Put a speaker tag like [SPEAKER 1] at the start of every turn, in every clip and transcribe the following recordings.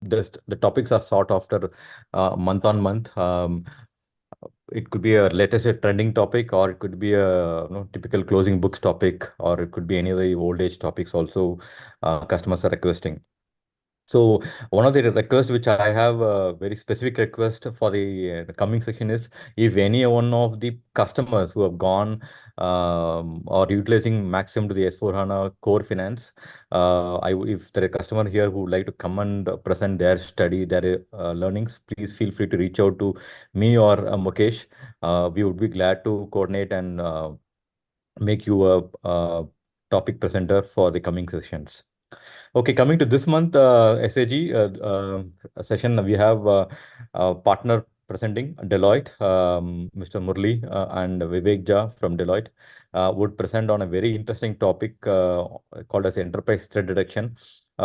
[SPEAKER 1] the topics are sought after month on month. It could be a latest trending topic, or it could be a typical closing books topic, or it could be any of the old age topics also customers are requesting. So one of the requests which I have a very specific request for the coming section is, if any one of the customers who have gone or utilizing Maxim to the S4HANA Core Finance, if there are a customer here who would like to come and present their study, their learnings, please feel free to reach out to me or Mukesh. We would be glad to coordinate and make you a topic presenter for the coming sessions. Okay, coming to this month, SAG session, we have partner presenting Deloitte, Mr. Murli and Vivek Jha from Deloitte would present on a very interesting topic called as enterprise threat detection,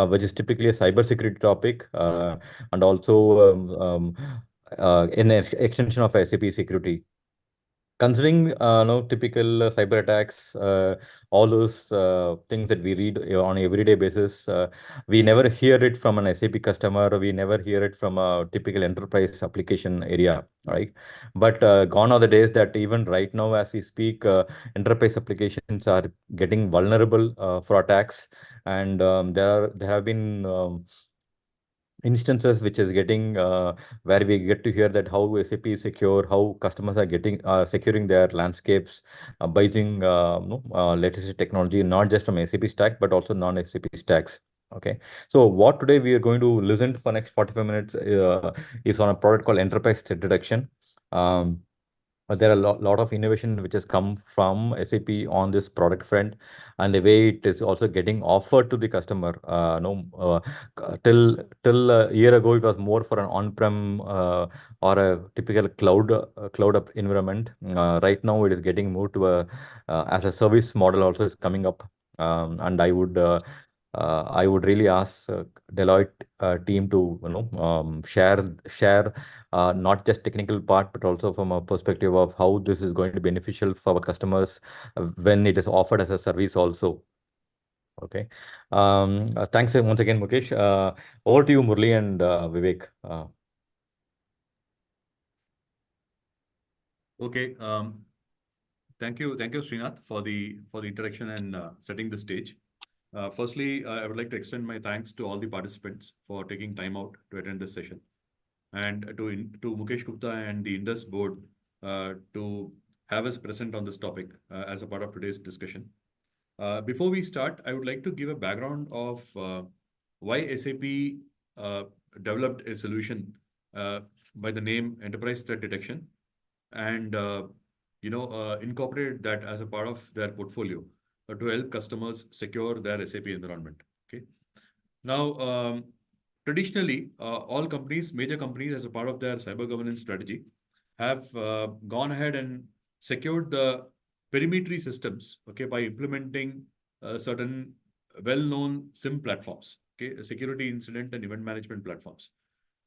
[SPEAKER 1] which is typically a cybersecurity topic and also an extension of SAP security. Considering no typical cyber attacks, all those things that we read on an everyday basis, we never hear it from an SAP customer. We never hear it from a typical enterprise application area, right? But gone are the days that even right now, as we speak, enterprise applications are getting vulnerable for attacks, and there have been instances which is getting where we get to hear that how SAP is secure, how customers are getting securing their landscapes by using latest technology, not just from SAP stack but also non-SAP stacks. Okay, so what today we are going to listen to for next 45 minutes is on a product called Enterprise Threat Detection. Um, there are a lot of innovation which has come from SAP on this product front, and the way it is also getting offered to the customer. No, till a year ago, it was more for an on-prem or a typical cloud up environment. Right now, it is getting moved to a as a service model also is coming up, and I would really ask Deloitte team to share not just technical part, but also from a perspective of how this is going to be beneficial for our customers when it is offered as a service also. Okay. Thanks once again, Mukesh. Over to you, Murli and Vivek.
[SPEAKER 2] Okay. Thank you, Srinath, for the introduction and setting the stage. Firstly, I would like to extend my thanks to all the participants for taking time out to attend this session, and to Mukesh Gupta and the Indus board to have us present on this topic as a part of today's discussion. Before we start, I would like to give a background of why SAP developed a solution by the name Enterprise Threat Detection, and incorporated that as a part of their portfolio to help customers secure their SAP environment. Okay. Now, traditionally, all companies, major companies, as a part of their cyber governance strategy, have gone ahead and secured the perimetry systems, okay, by implementing certain well-known SIM platforms, okay, security incident and event management platforms.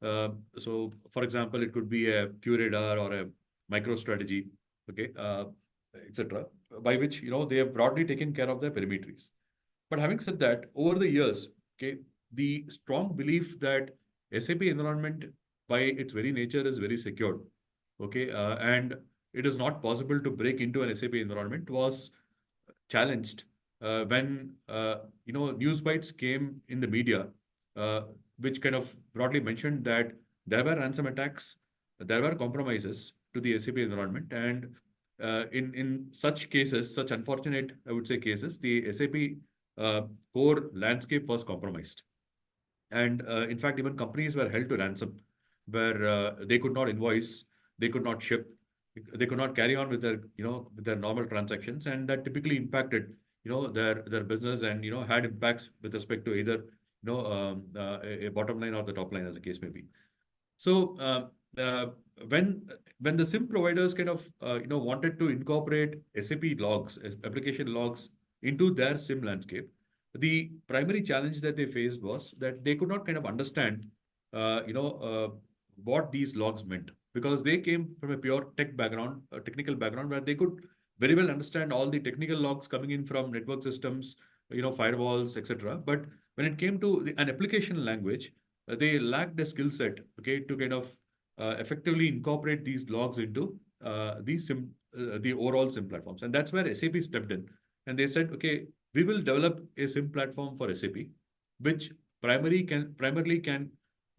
[SPEAKER 2] So, for example, it could be a QRadar or a MicroStrategy, okay, etc., by which they have broadly taken care of their perimetries. But having said that, over the years, okay, the strong belief that SAP environment by its very nature is very secured, okay, and it is not possible to break into an SAP environment was challenged when news bites came in the media, which kind of broadly mentioned that there were ransom attacks, there were compromises to the SAP environment, and in such cases, such unfortunate, I would say, cases, the SAP core landscape was compromised. And in fact, even companies were held to ransom, where they could not invoice, they could not ship, they could not carry on with their normal transactions, and that typically impacted their business, and had impacts with respect to either a bottom line or the top line, as the case may be. So when the SIM providers kind of wanted to incorporate SAP logs, application logs into their SIM landscape, the primary challenge that they faced was that they could not kind of understand what these logs meant, because they came from a pure tech background, a technical background, where they could very well understand all the technical logs coming in from network systems, firewalls, etc. But when it came to an application language, they lack the skill set, okay, to kind of effectively incorporate these logs into the overall SIM platforms. And that's where SAP stepped in. And they said, okay, we will develop a SIM platform for SAP, which primarily can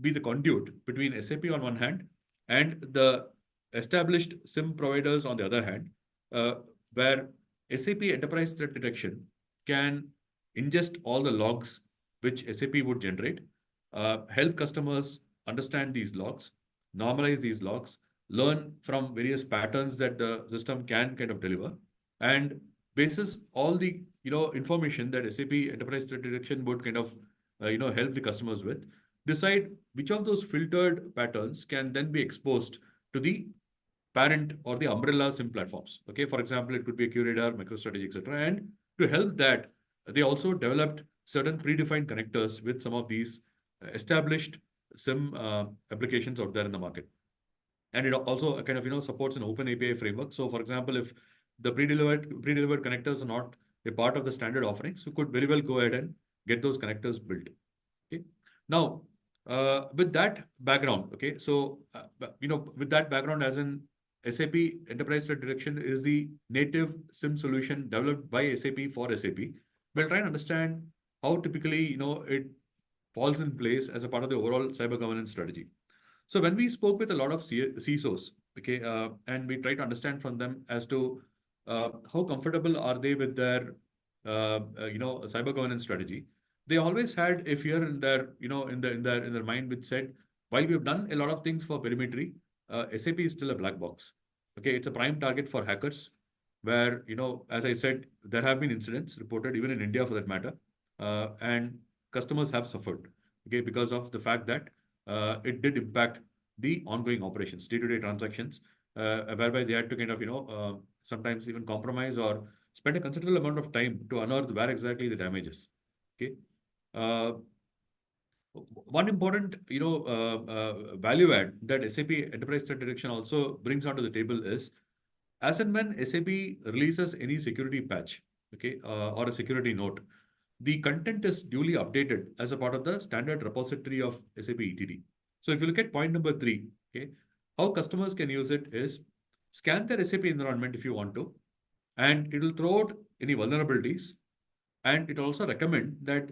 [SPEAKER 2] be the conduit between SAP on one hand and the established SIM providers on the other hand, uh, where SAP Enterprise Threat Detection can ingest all the logs which SAP would generate, help customers understand these logs, normalize these logs, learn from various patterns that the system can kind of deliver, and basis all the information that SAP Enterprise Threat Detection would kind of help the customers with, decide which of those filtered patterns can then be exposed to the parent or the umbrella SIM platforms. Okay, for example, it could be a Curator, MicroStrategy, etc. And to help that, they also developed certain predefined connectors with some of these established SIM applications out there in the market. And it also kind of supports an open API framework. So, for example, if the pre-delivered connectors are not a part of the standard offerings, you could very well go ahead and get those connectors built. Okay. Now, with that background, okay, so with that background, as in SAP Enterprise Threat Detection is the native SIM solution developed by SAP for SAP. We'll try and understand how typically it falls in place as a part of the overall cyber governance strategy. So when we spoke with a lot of CISOs, okay, and we try to understand from them as to how comfortable are they with their cyber governance strategy, they always had a fear in their in their mind, which said, while we've done a lot of things for perimetry, SAP is still a black box. Okay, it's a prime target for hackers, where as I said, there have been incidents reported even in India for that matter, and customers have suffered, okay, because of the fact that it did impact the ongoing operations, day-to-day transactions, whereby they had to kind of sometimes even compromise or spend a considerable amount of time to unearth where exactly the damage is. Okay. Uh, One important, value add that SAP Enterprise Threat Detection also brings onto the table is, as and when SAP releases any security patch, okay, or a security note, the content is duly updated as a part of the standard repository of SAP ETD. So if you look at point number 3, okay, how customers can use it is scan their SAP environment if you want to, and it will throw out any vulnerabilities, and it also recommend that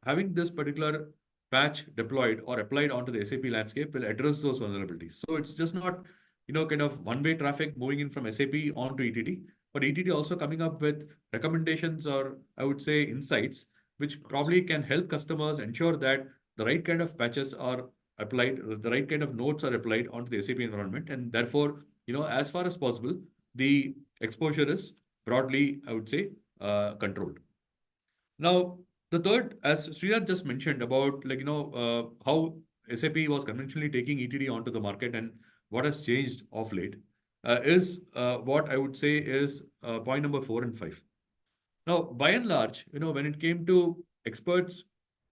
[SPEAKER 2] having this particular patch deployed or applied onto the SAP landscape will address those vulnerabilities. So it's just not, kind of one-way traffic moving in from SAP onto ETD, but ETD also coming up with recommendations, or I would say insights, which probably can help customers ensure that the right kind of patches are applied, the right kind of notes are applied onto the SAP environment, and therefore, as far as possible, the exposure is broadly, I would say, controlled. Now, the third, as Srinath just mentioned about how SAP was conventionally taking ETD onto the market and what has changed of late, is what I would say is point number 4 and 5. Now, by and large, when it came to experts,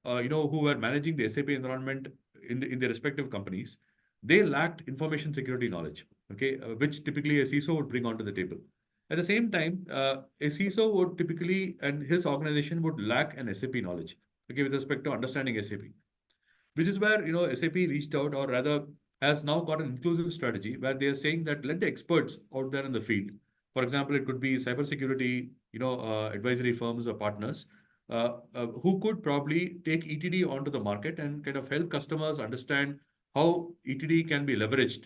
[SPEAKER 2] who were managing the SAP environment in their respective companies, they lacked information security knowledge, okay, which typically a CISO would bring onto the table. At the same time, a CISO would typically, and his organization would lack an SAP knowledge, okay, with respect to understanding SAP, which is where SAP reached out, or rather has now got an inclusive strategy where they are saying that let the experts out there in the field, for example, it could be cybersecurity, advisory firms or partners, who could probably take ETD onto the market and kind of help customers understand how ETD can be leveraged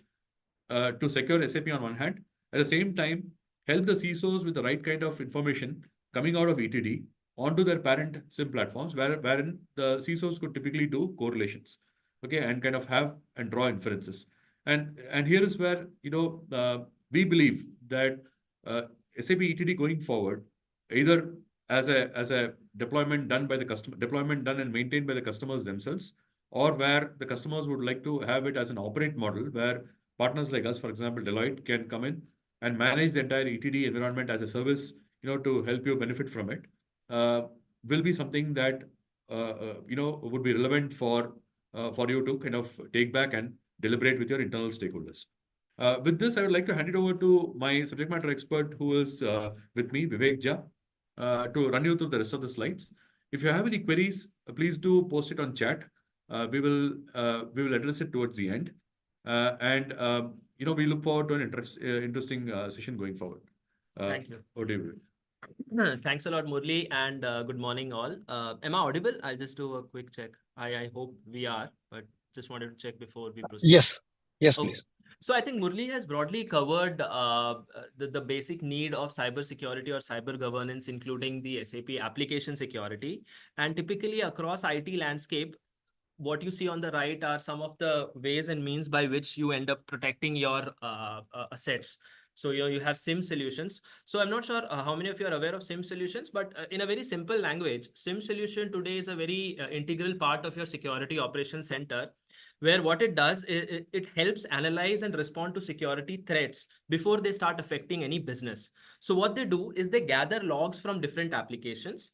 [SPEAKER 2] to secure SAP on one hand, at the same time, help the CISOs with the right kind of information coming out of ETD onto their parent SIM platforms, wherein the CISOs could typically do correlations, okay, and kind of have and draw inferences. And here is where we believe that uh, SAP ETD going forward, either as a deployment done by the customer, deployment done and maintained by the customers themselves, or where the customers would like to have it as an operate model where partners like us, for example, Deloitte, can come in and manage the entire ETD environment as a service, to help you benefit from it, uh, will be something that would be relevant for you to kind of take back and deliberate with your internal stakeholders. With this, I would like to hand it over to my subject matter expert, who is with me, Vivek Jha, to run you through the rest of the slides. If you have any queries, please do post it on chat. We will address it towards the end. And we look forward to an interesting session going forward.
[SPEAKER 3] Thank you.
[SPEAKER 2] Over to you.
[SPEAKER 3] Thanks a lot, Murli, and good morning, all. Am I audible? I'll just do a quick check. I hope we are, but just wanted to check before we proceed.
[SPEAKER 4] Yes. Yes,
[SPEAKER 3] Okay.
[SPEAKER 4] please.
[SPEAKER 3] So I think Murli has broadly covered the basic need of cybersecurity or cyber governance, including the SAP application security. And typically across IT landscape, what you see on the right are some of the ways and means by which you end up protecting your assets. So you have SIM solutions. So I'm not sure how many of you are aware of SIM solutions, but in a very simple language, SIM solution today is a very integral part of your security operations center, where what it does is it helps analyze and respond to security threats before they start affecting any business. So what they do is they gather logs from different applications.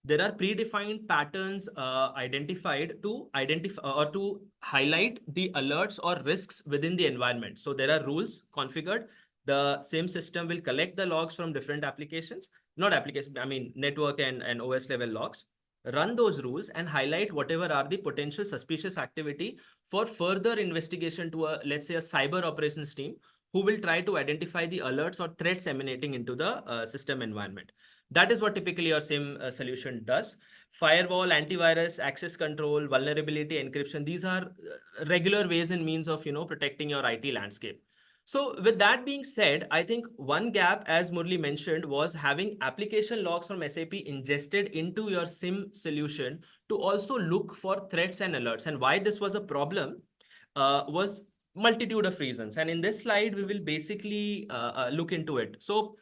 [SPEAKER 3] There are predefined patterns identified to identify or to highlight the alerts or risks within the environment. So there are rules configured. The same system will collect the logs from different applications, not applications, I mean network and OS level logs, run those rules and highlight whatever are the potential suspicious activity for further investigation to a, let's say, a cyber operations team who will try to identify the alerts or threats emanating into the system environment. That is what typically your SIM solution does. Firewall, antivirus, access control, vulnerability encryption, these are regular ways and means of protecting your IT landscape. So with that being said, I think one gap, as Murli mentioned, was having application logs from SAP ingested into your SIM solution to also look for threats and alerts. And why this was a problem was multitude of reasons. And in this slide, we will basically look into it. So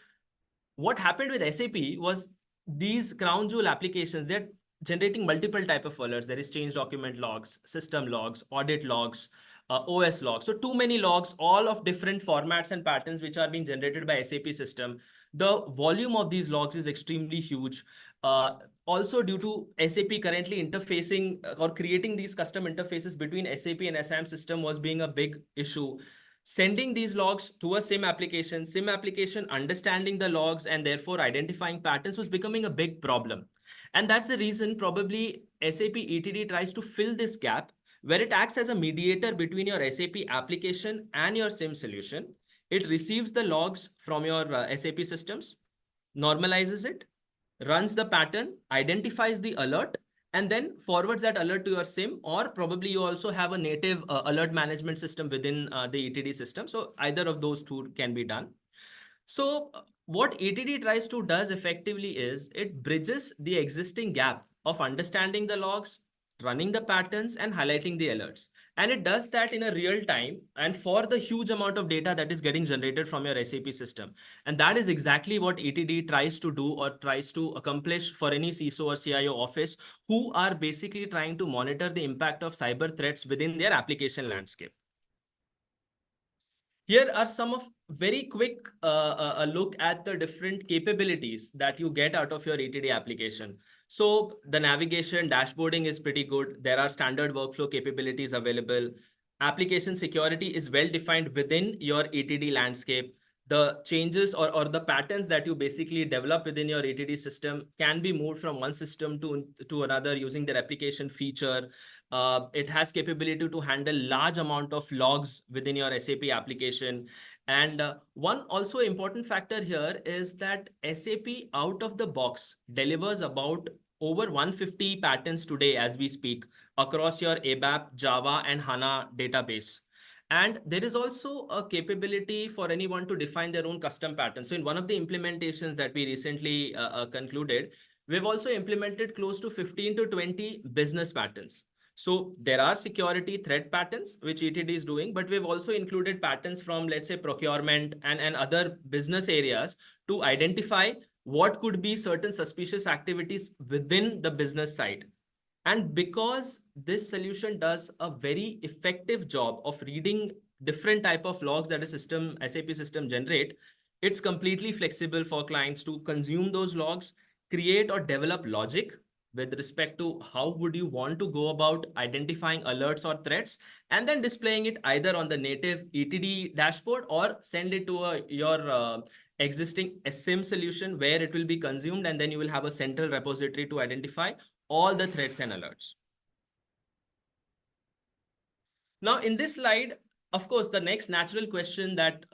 [SPEAKER 3] what happened with SAP was these crown jewel applications, they're generating multiple type of alerts. There is change document logs, system logs, audit logs, OS logs. So too many logs, all of different formats and patterns which are being generated by SAP system. The volume of these logs is extremely huge. Also due to SAP currently interfacing or creating these custom interfaces between SAP and SAM system was being a big issue. Sending these logs to a SIM application understanding the logs and therefore identifying patterns was becoming a big problem. And that's the reason probably SAP ETD tries to fill this gap, where it acts as a mediator between your SAP application and your SIM solution. It receives the logs from your SAP systems, normalizes it, runs the pattern, identifies the alert, and then forwards that alert to your SIM, or probably you also have a native alert management system within the ETD system. So either of those two can be done. So what ETD tries to does effectively is it bridges the existing gap of understanding the logs, running the patterns, and highlighting the alerts. And it does that in a real time and for the huge amount of data that is getting generated from your SAP system. And that is exactly what ETD tries to do or tries to accomplish for any CISO or CIO office who are basically trying to monitor the impact of cyber threats within their application landscape. Here are some of very quick a look at the different capabilities that you get out of your ETD application. So the navigation dashboarding is pretty good. There are standard workflow capabilities available. Application security is well defined within your ETD landscape. The changes or the patterns that you basically develop within your ETD system can be moved from one system to another using the replication feature. It has capability to handle large amount of logs within your SAP application. And one also important factor here is that SAP out of the box delivers about over 150 patterns today as we speak across your ABAP, Java, and HANA database. And there is also a capability for anyone to define their own custom pattern. So in one of the implementations that we recently concluded, we've also implemented close to 15 to 20 business patterns. So there are security threat patterns, which ETD is doing, but we've also included patterns from, let's say, procurement and other business areas to identify what could be certain suspicious activities within the business side. And because this solution does a very effective job of reading different type of logs that a SAP system generate, it's completely flexible for clients to consume those logs, create or develop logic with respect to how would you want to go about identifying alerts or threats, and then displaying it either on the native ETD dashboard or send it to your existing SIM solution where it will be consumed, and then you will have a central repository to identify all the threats and alerts. Now, in this slide, of course, the next natural question that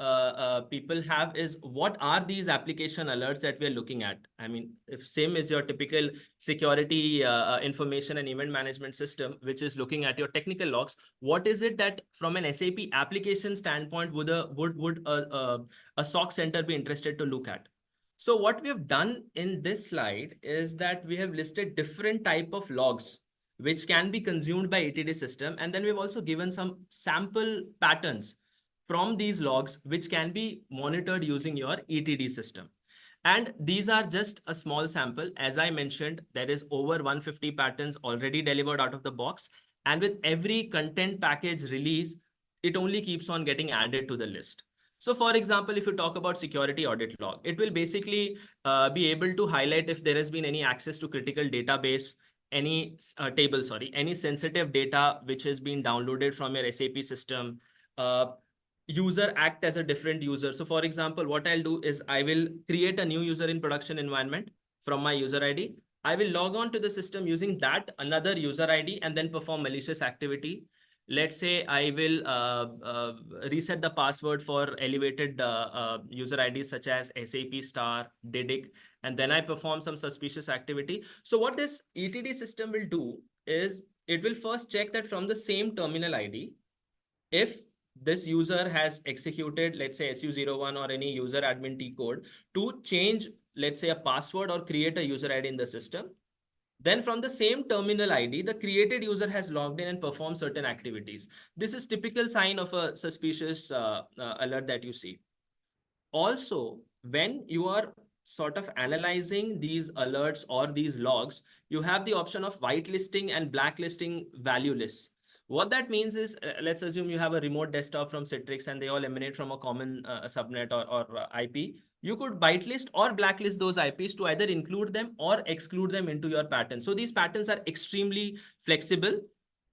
[SPEAKER 3] people have is, what are these application alerts that we're looking at? I mean, if SIM is your typical security information and event management system, which is looking at your technical logs, what is it that from an SAP application standpoint would a SOC center be interested to look at? So what we have done in this slide is that we have listed different type of logs which can be consumed by ETD system. And then we've also given some sample patterns from these logs, which can be monitored using your ETD system. And these are just a small sample. As I mentioned, there is over 150 patterns already delivered out of the box. And with every content package release, it only keeps on getting added to the list. So for example, if you talk about security audit log, it will basically be able to highlight if there has been any access to critical database, any table, sorry, any sensitive data which has been downloaded from your SAP system, user act as a different user. So for example, what I'll do is I will create a new user in production environment from my user ID. I will log on to the system using that another user ID and then perform malicious activity. Let's say I will reset the password for elevated user IDs such as SAP star, DIDIC, and then I perform some suspicious activity. So what this ETD system will do is it will first check that from the same terminal ID, if this user has executed, let's say SU01 or any user admin T code to change, let's say a password or create a user ID in the system, then from the same terminal ID, the created user has logged in and performed certain activities. This is typical sign of a suspicious alert that you see. Also, when you are sort of analyzing these alerts or these logs, you have the option of whitelisting and blacklisting value lists. What that means is, let's assume you have a remote desktop from Citrix and they all emanate from a common subnet or IP. You could whitelist or blacklist those IPs to either include them or exclude them into your pattern. So these patterns are extremely flexible.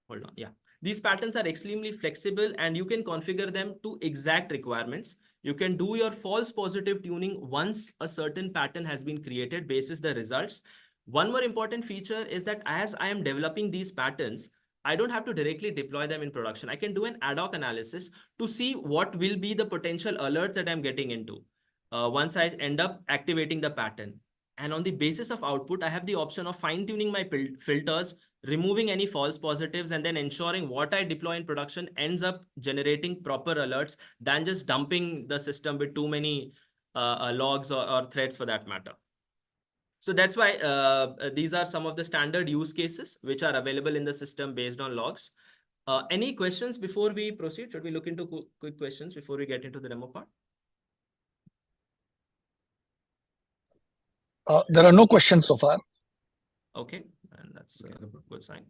[SPEAKER 3] Hold on, yeah. These patterns are extremely flexible and you can configure them to exact requirements. You can do your false positive tuning once a certain pattern has been created basis the results. One more important feature is that as I am developing these patterns, I don't have to directly deploy them in production. I can do an ad hoc analysis to see what will be the potential alerts that I'm getting into once I end up activating the pattern. And on the basis of output, I have the option of fine-tuning my filters, removing any false positives, and then ensuring what I deploy in production ends up generating proper alerts than just dumping the system with too many logs or threads for that matter. So that's why these are some of the standard use cases which are available in the system based on logs. Any questions before we proceed? Should we look into quick questions before we get into the demo part?
[SPEAKER 4] There are no questions so far.
[SPEAKER 3] Okay, and that's a good sign.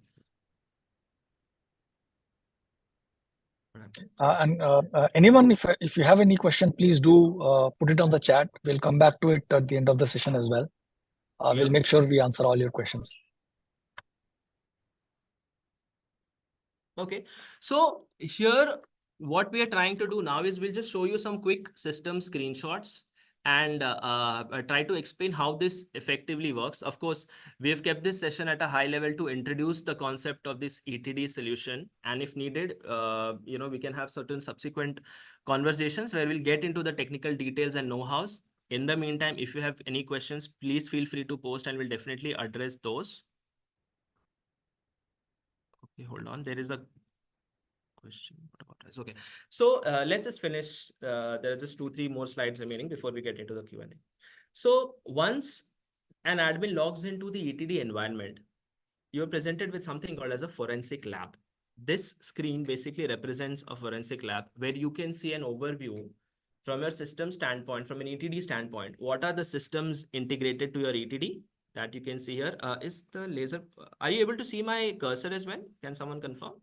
[SPEAKER 4] Anyone, if you have any question, please do put it on the chat. We'll come back to it at the end of the session as well. We'll make sure we answer all your questions.
[SPEAKER 3] Okay, so here what we are trying to do now is we'll just show you some quick system screenshots and try to explain how this effectively works. Of course, we have kept this session at a high level to introduce the concept of this ETD solution. And if needed, we can have certain subsequent conversations where we'll get into the technical details and know-hows. In the meantime, if you have any questions, please feel free to post and we'll definitely address those. Okay, hold on. There is a question. What about this? Okay, so let's just finish. There are just 2-3 more slides remaining before we get into the Q&A. So once an admin logs into the ETD environment, you are presented with something called as a forensic lab. This screen basically represents a forensic lab where you can see an overview from your system standpoint, from an ETD standpoint. What are the systems integrated to your ETD? That you can see here. Is the laser, are you able to see my cursor as well? Can someone confirm?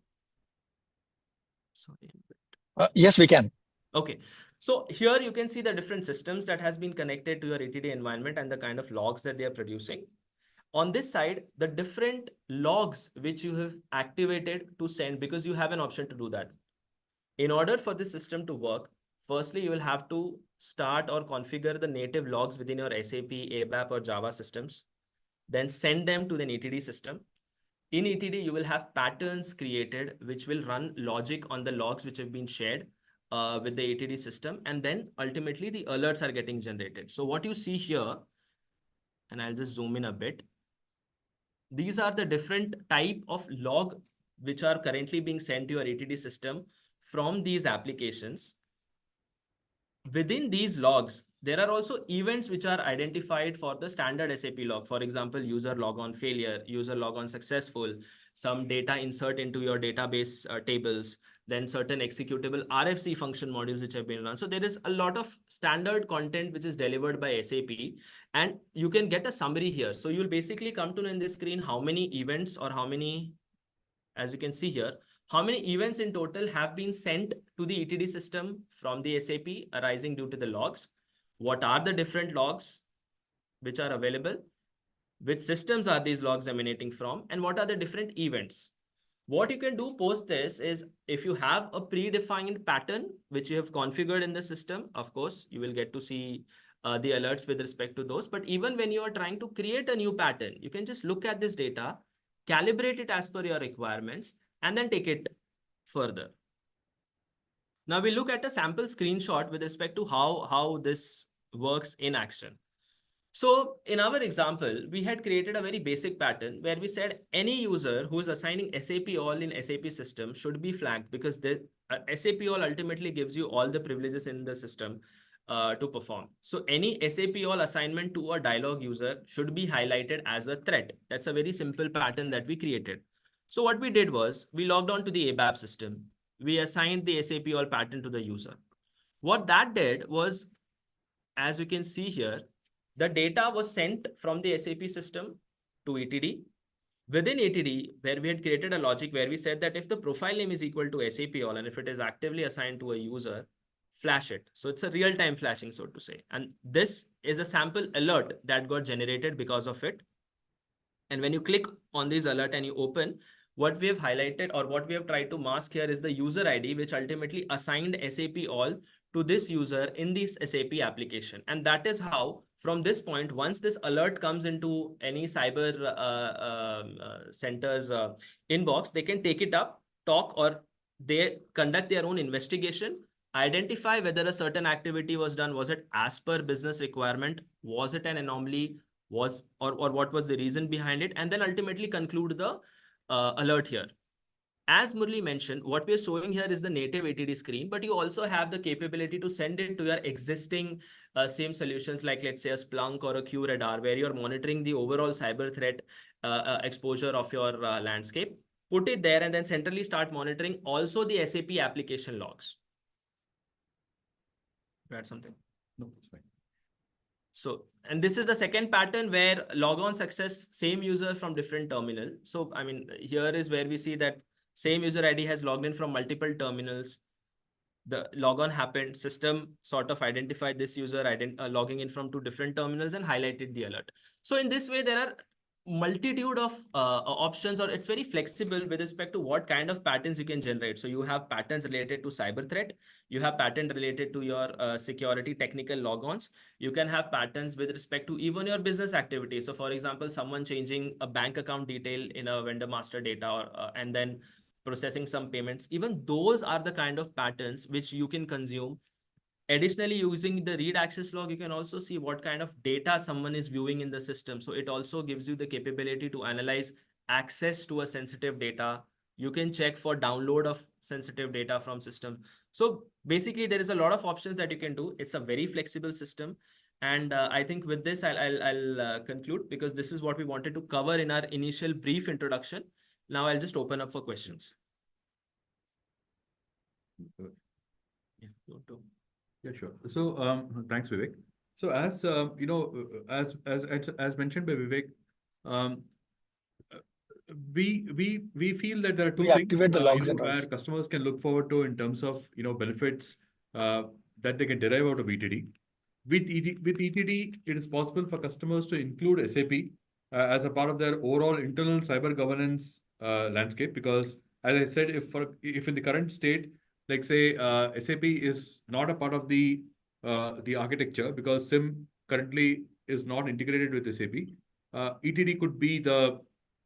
[SPEAKER 3] Sorry.
[SPEAKER 4] Yes, we can.
[SPEAKER 3] Okay, so here you can see the different systems that has been connected to your ETD environment and the kind of logs that they are producing. On this side, the different logs which you have activated to send, because you have an option to do that. In order for this system to work, firstly, you will have to start or configure the native logs within your SAP, ABAP or Java systems, then send them to the ETD system. In ETD, you will have patterns created which will run logic on the logs which have been shared with the ETD system. And then ultimately the alerts are getting generated. So what you see here, and I'll just zoom in a bit. These are the different type of log which are currently being sent to your ETD system from these applications. Within these logs, there are also events which are identified for the standard SAP log. For example, user logon failure, user logon successful, some data insert into your database tables, then certain executable RFC function modules which have been run. So there is a lot of standard content which is delivered by SAP, and you can get a summary here. So you'll basically come to know in this screen how many events or how many, as you can see here, how many events in total have been sent to the ETD system from the SAP arising due to the logs? What are the different logs which are available? Which systems are these logs emanating from? And what are the different events? What you can do post this is, if you have a predefined pattern which you have configured in the system, of course, you will get to see the alerts with respect to those. But even when you are trying to create a new pattern, you can just look at this data, calibrate it as per your requirements, and then take it further. Now we look at a sample screenshot with respect to how this works in action. So in our example, we had created a very basic pattern where we said any user who is assigning SAP all in SAP system should be flagged, because the SAP all ultimately gives you all the privileges in the system to perform. So any SAP all assignment to a dialog user should be highlighted as a threat. That's a very simple pattern that we created. So what we did was we logged on to the ABAP system. We assigned the SAP all pattern to the user. What that did was, as you can see here, the data was sent from the SAP system to ETD. Within ETD, where we had created a logic where we said that if the profile name is equal to SAP all and if it is actively assigned to a user, flash it. So it's a real-time flashing, so to say. And this is a sample alert that got generated because of it. And when you click on this alert and you open, what we have highlighted or what we have tried to mask here is the user ID, which ultimately assigned SAP all to this user in this SAP application. And that is how, from this point, once this alert comes into any cyber center's inbox, they can take it up, talk, or they conduct their own investigation, identify whether a certain activity was done. Was it as per business requirement? Was it an anomaly? Or what was the reason behind it? And then ultimately conclude the alert here. As Murli mentioned, what we're showing here is the native ETD screen, but you also have the capability to send it to your existing same solutions, like let's say a Splunk or a QRadar, where you're monitoring the overall cyber threat exposure of your landscape. Put it there and then centrally start monitoring also the SAP application logs. You had something?
[SPEAKER 2] No, it's fine.
[SPEAKER 3] So, and this is the second pattern where logon success, same user from different terminal. So, I mean, here is where we see that same user ID has logged in from multiple terminals. The logon happened, system sort of identified this user logging in from two different terminals and highlighted the alert. So in this way, there are multitude of options, or it's very flexible with respect to what kind of patterns you can generate. So you have patterns related to cyber threat. You have pattern related to your security technical logons. You can have patterns with respect to even your business activity. So for example, someone changing a bank account detail in a vendor master data, or and then processing some payments. Even those are the kind of patterns which you can consume. Additionally, using the read access log, you can also see what kind of data someone is viewing in the system. So it also gives you the capability to analyze access to a sensitive data. You can check for download of sensitive data from system. So basically, there is a lot of options that you can do. It's a very flexible system. And I think with this, I'll conclude, because this is what we wanted to cover in our initial brief introduction. Now I'll just open up for questions. Yeah,
[SPEAKER 2] Yeah, sure. So, thanks, Vivek. So, as you know, as mentioned by Vivek, um, we feel that there are two
[SPEAKER 4] We
[SPEAKER 2] things
[SPEAKER 4] activate the logs and
[SPEAKER 2] where
[SPEAKER 4] runs.
[SPEAKER 2] customers can look forward to in terms of benefits that they can derive out of ETD. With ETD, it is possible for customers to include SAP as a part of their overall internal cyber governance landscape. Because, as I said, if in the current state, like say SAP is not a part of the architecture, because SIM currently is not integrated with SAP, ETD could be the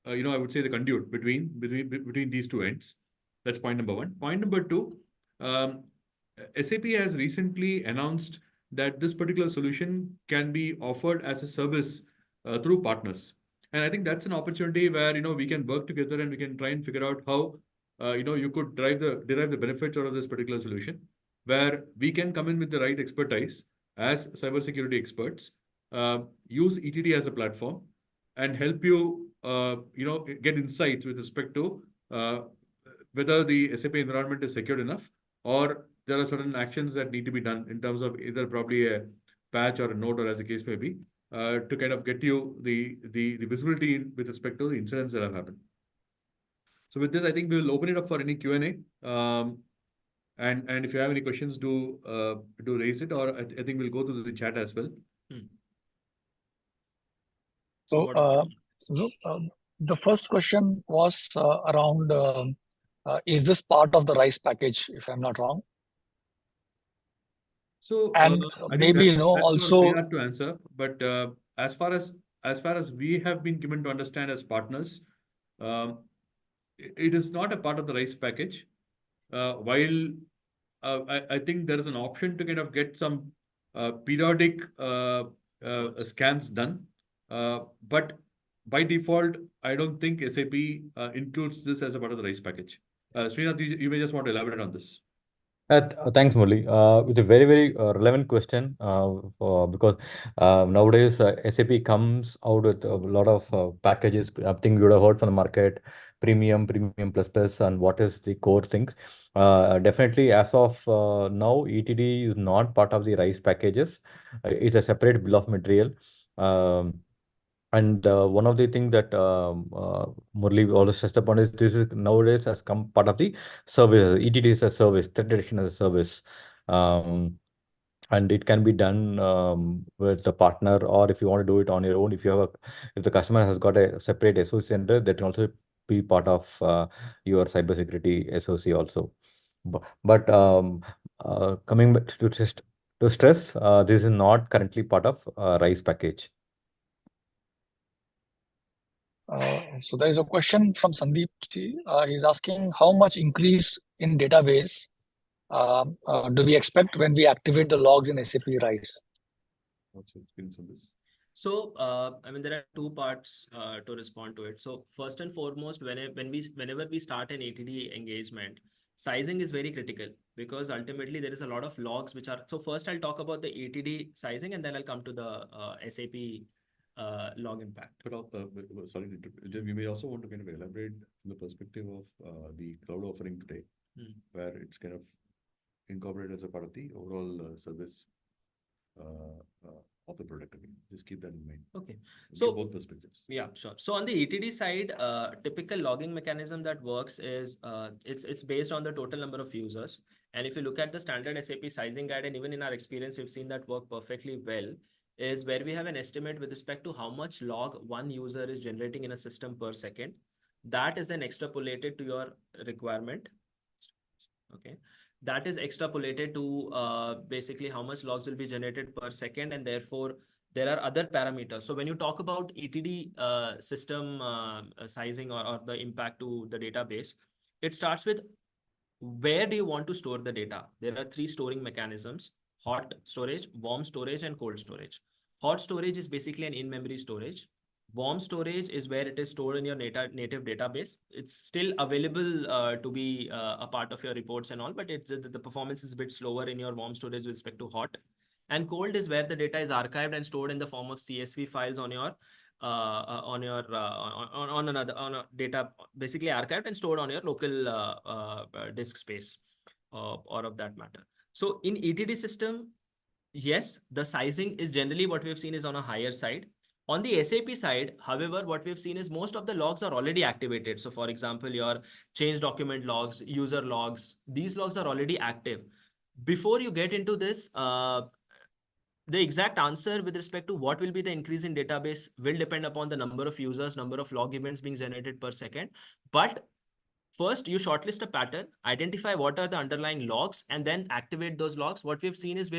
[SPEAKER 2] I would say the conduit between these two ends. That's point number one. Point number two, um, SAP has recently announced that this particular solution can be offered as a service through partners. And I think that's an opportunity where we can work together and we can try and figure out how you could derive the benefits out of this particular solution, where we can come in with the right expertise as cybersecurity experts, use ETD as a platform, and help you get insights with respect to whether the SAP environment is secured enough, or there are certain actions that need to be done in terms of either probably a patch or a node, or as the case may be, to kind of get you the visibility with respect to the incidents that have happened. So with this, I think we will open it up for any Q&A. And if you have any questions, do raise it, or I think we'll go to the chat as well.
[SPEAKER 4] So, the first question was around is this part of the RISE package, if I'm not wrong?
[SPEAKER 2] So
[SPEAKER 4] And
[SPEAKER 2] I think
[SPEAKER 4] maybe
[SPEAKER 2] that's
[SPEAKER 4] also
[SPEAKER 2] not clear to answer, but as far as we have been given to understand as partners, it is not a part of the RISE package. While I think there is an option to kind of get some periodic scans done, but by default, I don't think SAP includes this as a part of the RISE package. Srinath, you may just want to elaborate on this.
[SPEAKER 1] Thanks, Murli. It's a very, very relevant question because nowadays SAP comes out with a lot of packages. I think you would have heard from the market, premium, premium plus plus, and what is the core things. Definitely, as of now, ETD is not part of the RISE packages. It's a separate bill of material. And one of the things that Murli always stressed upon is this is nowadays has come part of the service. ETD is a service, threat detection as a service. And it can be done with a partner, or if you want to do it on your own, if the customer has got a separate SOC center, that can also be part of your cybersecurity SOC also. But coming back to stress, this is not currently part of RISE package.
[SPEAKER 4] So there is a question from Sandeep. He's asking how much increase in database do we expect when we activate the logs in SAP RISE?
[SPEAKER 2] What's your experience on this?
[SPEAKER 3] So, I mean, there are two parts to respond to it. So, first and foremost, whenever we start an ATD engagement, sizing is very critical, because ultimately there is a lot of logs which are. So, first I'll talk about the ATD sizing, and then I'll come to the SAP log impact.
[SPEAKER 2] But sorry, we may also want to kind of elaborate from the perspective of the cloud offering today, where it's kind of incorporated as a part of the overall service of the product. Again, just keep that in mind.
[SPEAKER 3] Okay.
[SPEAKER 2] So both perspectives.
[SPEAKER 3] Yeah, sure. So on the ATD side, typical logging mechanism that works is it's based on the total number of users. And if you look at the standard SAP sizing guide, and even in our experience, we've seen that work perfectly well, is where we have an estimate with respect to how much log one user is generating in a system per second. That is then extrapolated to your requirement. Okay. That is extrapolated to basically how much logs will be generated per second, and therefore there are other parameters. So when you talk about ETD system sizing or the impact to the database, it starts with where do you want to store the data? There are three storing mechanisms: hot storage, warm storage, and cold storage. Hot storage is basically an in-memory storage. Warm storage is where it is stored in your native database. It's still available to be a part of your reports and all, but the performance is a bit slower in your warm storage with respect to hot. And cold is where the data is archived and stored in the form of CSV files on your data, basically archived and stored on your local disk space, or of that matter. So in ETD system, yes, the sizing is generally what we've seen is on a higher side. On the SAP side, however, what we've seen is most of the logs are already activated. So for example, your change document logs, user logs, these logs are already active. Before you get into this, the exact answer with respect to what will be the increase in database will depend upon the number of users, number of log events being generated per second. But first, you shortlist a pattern, identify what are the underlying logs, and then activate those logs. What we've seen is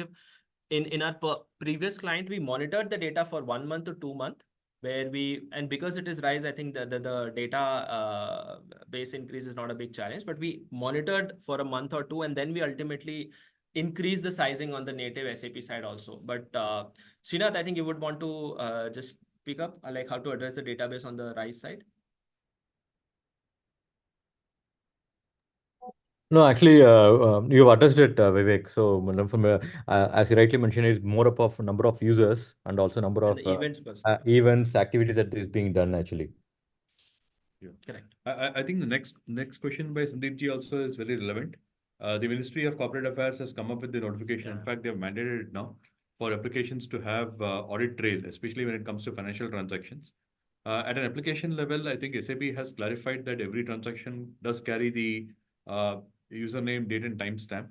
[SPEAKER 3] in our previous client, we monitored the data for 1 month or 2 months. where and because it is RISE, I think the data base increase is not a big challenge, but we monitored for a month or two, and then we ultimately increase the sizing on the native SAP side also. But Srinath, I think you would want to just pick up like how to address the database on the RISE side.
[SPEAKER 1] No, actually, you've addressed it, Vivek. So, from as you rightly mentioned, it's more of a number of users and also number
[SPEAKER 3] And
[SPEAKER 1] of
[SPEAKER 3] the events per se.
[SPEAKER 1] events, activities that is being done actually.
[SPEAKER 2] Yeah.
[SPEAKER 3] Correct.
[SPEAKER 2] I think the next question by Sandeep ji also is very relevant. The Ministry of Corporate Affairs has come up with the notification. In fact, they have mandated it now for applications to have audit trail, especially when it comes to financial transactions. At an application level, I think SAP has clarified that every transaction does carry the username, date, and timestamp,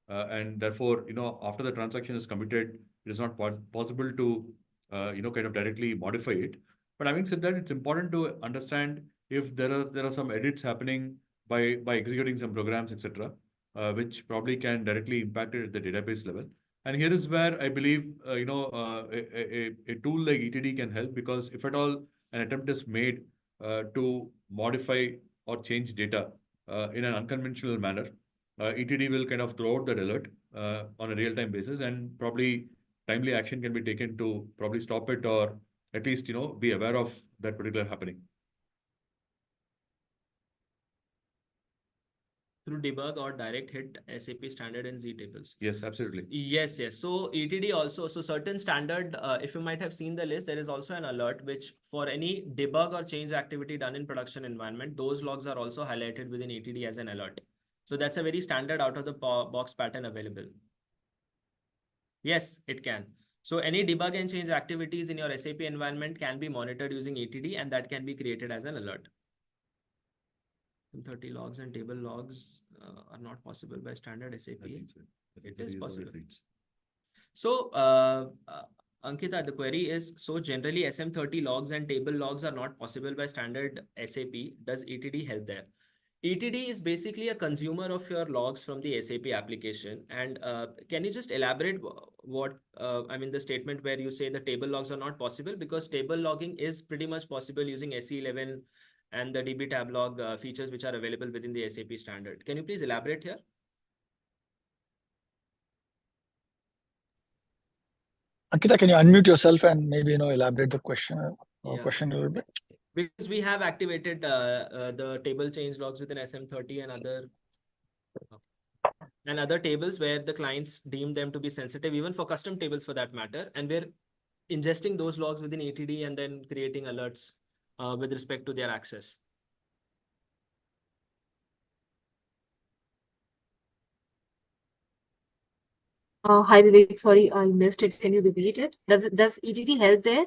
[SPEAKER 2] and therefore, after the transaction is committed, it is not possible to, kind of directly modify it. But having said that, it's important to understand if there are some edits happening by executing some programs, etc., which probably can directly impact it at the database level. And here is where I believe a tool like ETD can help, because if at all an attempt is made to modify or change data in an unconventional manner, ETD will kind of throw out that alert on a real-time basis, and probably timely action can be taken to probably stop it, or at least be aware of that particular happening.
[SPEAKER 3] Through debug or direct hit SAP standard and Z tables.
[SPEAKER 2] Yes, absolutely.
[SPEAKER 3] Yes. So ETD also, so certain standard, if you might have seen the list, there is also an alert which for any debug or change activity done in production environment, those logs are also highlighted within ETD as an alert. So that's a very standard out of the box pattern available. Yes, it can. So any debug and change activities in your SAP environment can be monitored using ETD, and that can be created as an alert. 30 logs and table logs are not possible by standard SAP. It is possible. So, Ankita, the query is, so generally SM30 logs and table logs are not possible by standard SAP. Does ETD help there? ETD is basically a consumer of your logs from the SAP application. And can you just elaborate what, the statement where you say the table logs are not possible, because table logging is pretty much possible using SE11 and the DB tab log features which are available within the SAP standard. Can you please elaborate here?
[SPEAKER 4] Ankita, can you unmute yourself and maybe elaborate the question a little bit?
[SPEAKER 3] Because we have activated the table change logs within SM30 and other tables where the clients deem them to be sensitive, even for custom tables for that matter, and we're ingesting those logs within ETD and then creating alerts with respect to their access.
[SPEAKER 5] Hi Vivek, sorry, I missed it. Can you repeat it? Does ETD help there?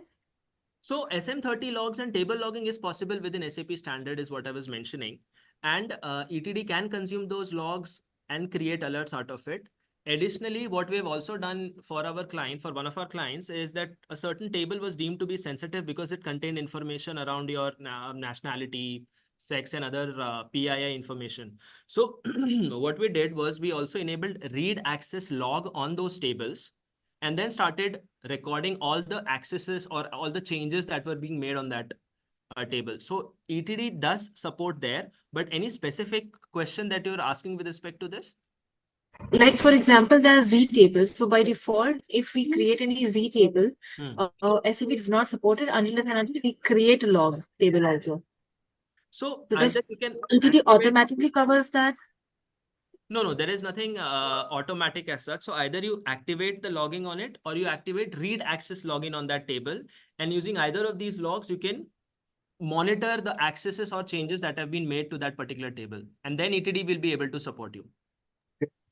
[SPEAKER 3] So SM30 logs and table logging is possible within SAP standard is what I was mentioning. And ETD can consume those logs and create alerts out of it. Additionally, what we have also done for our client, for one of our clients, is that a certain table was deemed to be sensitive because it contained information around your nationality, sex, and other PII information. So what we did was we also enabled read access log on those tables, and then started recording all the accesses or all the changes that were being made on that table. So ETD does support there, but any specific question that you're asking with respect to this?
[SPEAKER 5] Like, for example, there are Z tables. So by default, if we create any Z table, SAP does not support it unless and until we create a log table also.
[SPEAKER 3] So
[SPEAKER 5] because
[SPEAKER 3] either you can
[SPEAKER 5] ETD automatically covers that.
[SPEAKER 3] No, there is nothing automatic as such. So either you activate the logging on it or you activate read access login on that table. And using either of these logs, you can monitor the accesses or changes that have been made to that particular table. And then ETD will be able to support you.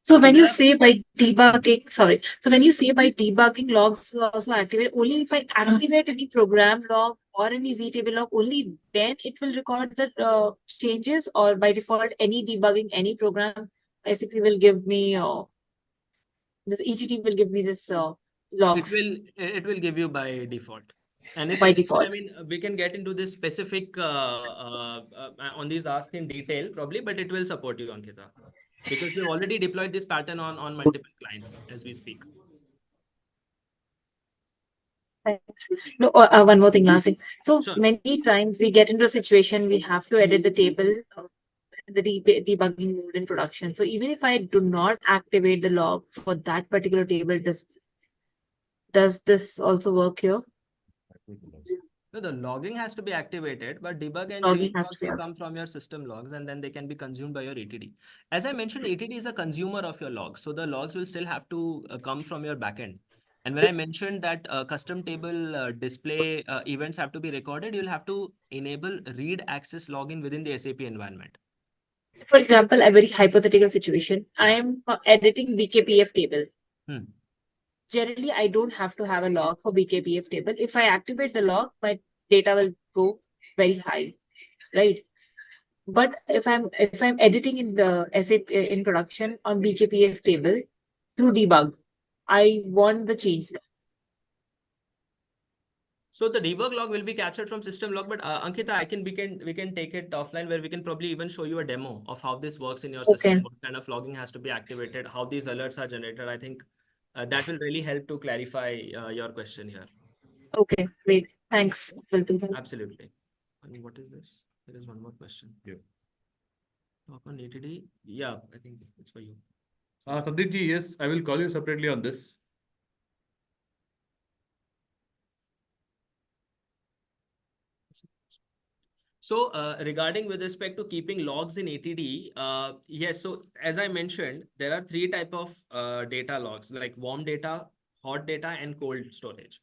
[SPEAKER 5] So when you say by debugging, so when you say by debugging logs also activate, only if I activate any program log or any ZTable log, only then it will record the changes, or by default, any debugging, any program basically will give me, this ETD will give me this logs.
[SPEAKER 3] It will give you by default. And if
[SPEAKER 5] by default.
[SPEAKER 3] we can get into this specific on these asks in detail probably, but it will support you, Ankita, because we've already deployed this pattern on multiple clients as we speak.
[SPEAKER 5] Thanks. No, one more thing, last thing. So
[SPEAKER 3] Sure.
[SPEAKER 5] many times we get into a situation we have to edit the table, the debugging mode in production. So even if I do not activate the log for that particular table, does this also work here?
[SPEAKER 3] No, the logging has to be activated, but debug and
[SPEAKER 5] Logging
[SPEAKER 3] change
[SPEAKER 5] has to
[SPEAKER 3] logs
[SPEAKER 5] be
[SPEAKER 3] will
[SPEAKER 5] out.
[SPEAKER 3] come from your system logs, and then they can be consumed by your ETD. As I mentioned, ETD is a consumer of your logs, so the logs will still have to come from your backend. And when I mentioned that custom table display events have to be recorded, you'll have to enable read access login within the SAP environment.
[SPEAKER 5] For example, a very hypothetical situation. I am editing BKPF table.
[SPEAKER 3] Hmm.
[SPEAKER 5] Generally, I don't have to have a log for BKPF table. If I activate the log, my data will go very high, right? But if I'm editing in the SAP in production on BKPF table through debug, I want the change log.
[SPEAKER 3] So the debug log will be captured from system log, but Ankita, we can take it offline where we can probably even show you a demo of how this works in your system,
[SPEAKER 5] Okay.
[SPEAKER 3] what kind of logging has to be activated, how these alerts are generated. I think that will really help to clarify your question here.
[SPEAKER 5] Okay, great. Thanks. Will do that.
[SPEAKER 3] Absolutely. I mean, what is this? There is one more question.
[SPEAKER 2] Yeah.
[SPEAKER 3] Talk on ETD. Yeah, I think it's for you.
[SPEAKER 2] Sandeep ji, yes, I will call you separately on this.
[SPEAKER 3] So regarding with respect to keeping logs in ATD, yes. So as I mentioned, there are three type of data logs like warm data, hot data, and cold storage.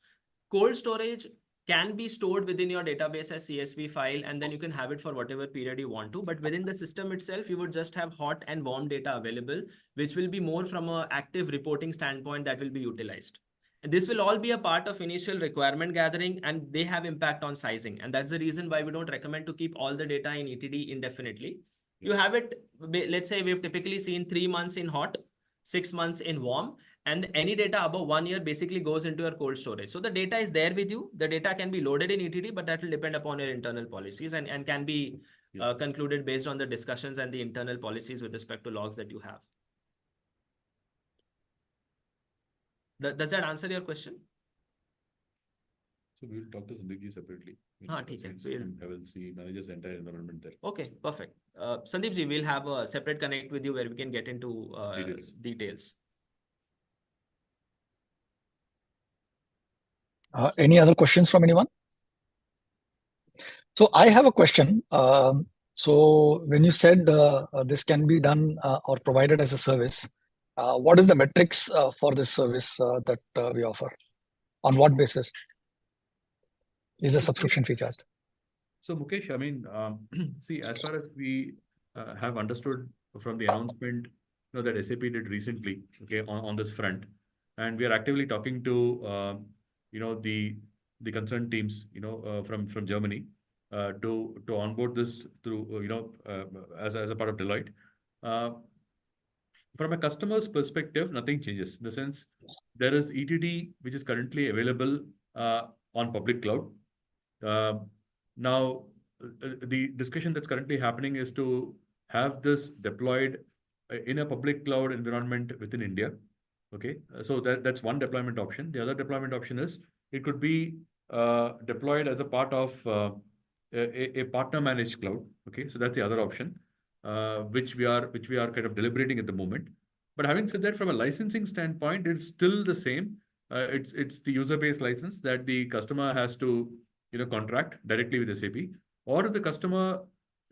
[SPEAKER 3] Cold storage can be stored within your database as CSV file, and then you can have it for whatever period you want to. But within the system itself, you would just have hot and warm data available, which will be more from an active reporting standpoint that will be utilized. And this will all be a part of initial requirement gathering, and they have impact on sizing. And that's the reason why we don't recommend to keep all the data in ETD indefinitely. You have it, let's say we've typically seen 3 months in hot, 6 months in warm, and any data above 1 year basically goes into your cold storage. So the data is there with you. The data can be loaded in ETD, but that will depend upon your internal policies and can be concluded based on the discussions and the internal policies with respect to logs that you have. Does that answer your question?
[SPEAKER 2] So we will talk to Sandeep ji separately.
[SPEAKER 3] हाँ ठीक है.
[SPEAKER 2] I will see manager's entire environment there.
[SPEAKER 3] Okay, perfect. Sandeep ji, we'll have a separate connect with you where we can get into details.
[SPEAKER 4] Any other questions from anyone? So I have a question. So when you said this can be done or provided as a service, what is the metrics for this service that we offer? On what basis is the subscription fee charged?
[SPEAKER 2] So Mukesh, I mean, see, as far as we have understood from the announcement, that SAP did recently, okay, on this front, and we are actively talking to, the concerned teams, from Germany, to onboard this through, as a part of Deloitte. From a customer's perspective, nothing changes. In the sense, there is ETD which is currently available on public cloud. Now, the discussion that's currently happening is to have this deployed in a public cloud environment within India. Okay, so that's one deployment option. The other deployment option is it could be deployed as a part of a partner managed cloud. Okay, so that's the other option, which we are kind of deliberating at the moment. But having said that, from a licensing standpoint, it's still the same. It's the user-based license that the customer has to contract directly with SAP, or if the customer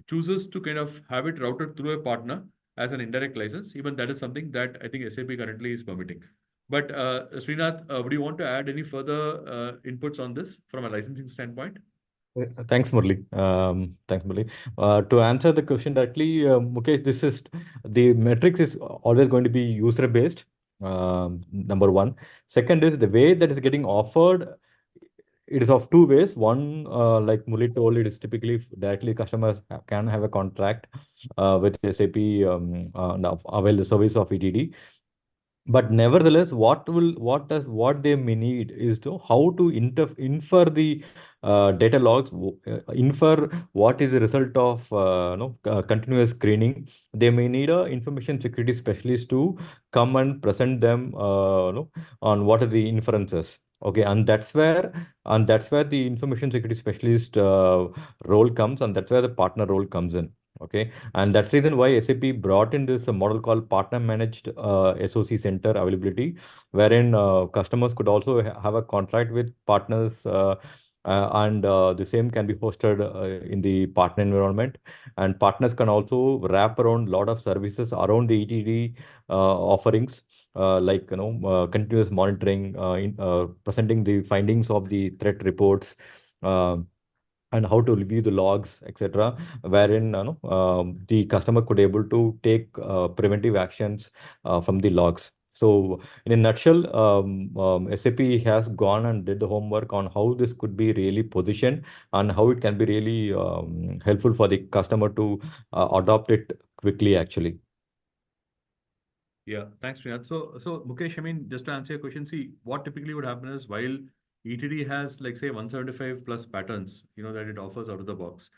[SPEAKER 2] chooses to kind of have it routed through a partner as an indirect license, even that is something that I think SAP currently is permitting. But Srinath, would you want to add any further inputs on this from a licensing standpoint?
[SPEAKER 1] Thanks, Murli. Thanks, Murli. To answer the question directly, Mukesh, this is the metrics is always going to be user based. Number one. Second is the way that is getting offered. It is of two ways. One, like Murli told, it is typically directly customers can have a contract with SAP avail the service of ETD. But nevertheless, what they may need is to how to infer the data logs, infer what is the result of continuous screening. They may need a information security specialist to come and present them on what are the inferences. Okay, and that's where the information security specialist role comes, and that's where the partner role comes in. Okay, and that's the reason why SAP brought in this model called partner managed SOC center availability, wherein customers could also have a contract with partners, and the same can be hosted in the partner environment, and partners can also wrap around a lot of services around the ETD offerings, like continuous monitoring, presenting the findings of the threat reports, uh, and how to review the logs, etc., wherein the customer could able to take preventive actions from the logs. So in a nutshell, SAP has gone and did the homework on how this could be really positioned and how it can be really helpful for the customer to adopt it quickly, actually.
[SPEAKER 2] Yeah, thanks, Priyant. So Mukesh, I mean, just to answer your question, see, what typically would happen is while ETD has, like, say, 175 plus patterns, that it offers out of the box.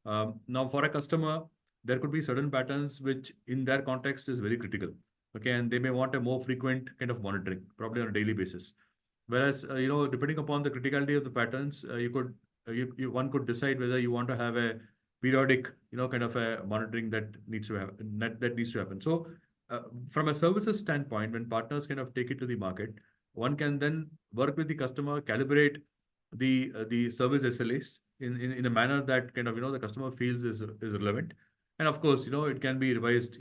[SPEAKER 2] Now, for a customer, there could be certain patterns which, in their context, is very critical. Okay, and they may want a more frequent kind of monitoring, probably on a daily basis. Whereas, depending upon the criticality of the patterns, one could decide whether you want to have a periodic, kind of a monitoring that needs to happen. That needs to happen. So from a services standpoint, when partners kind of take it to the market, one can then work with the customer, calibrate the service SLAs in a manner that kind of the customer feels is relevant, and of course it can be revised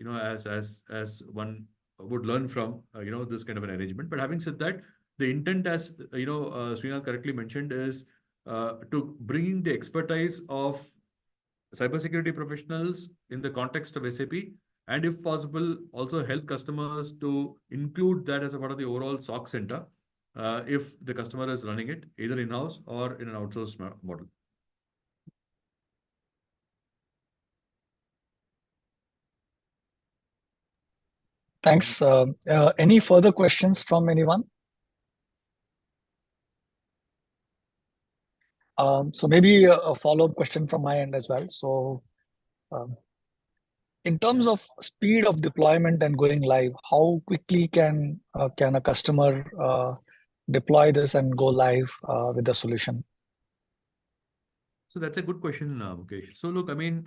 [SPEAKER 2] as one would learn from this kind of an arrangement. But having said that, the intent, as Srinath correctly mentioned, is to bring in the expertise of cybersecurity professionals in the context of SAP, and if possible, also help customers to include that as a part of the overall SOC center, if the customer is running it either in-house or in an outsourced model.
[SPEAKER 4] Thanks. Any further questions from anyone? So maybe a follow-up question from my end as well. So um, in terms of speed of deployment and going live, how quickly can a customer deploy this and go live with the solution?
[SPEAKER 2] So that's a good question, Mukesh. So look, I mean,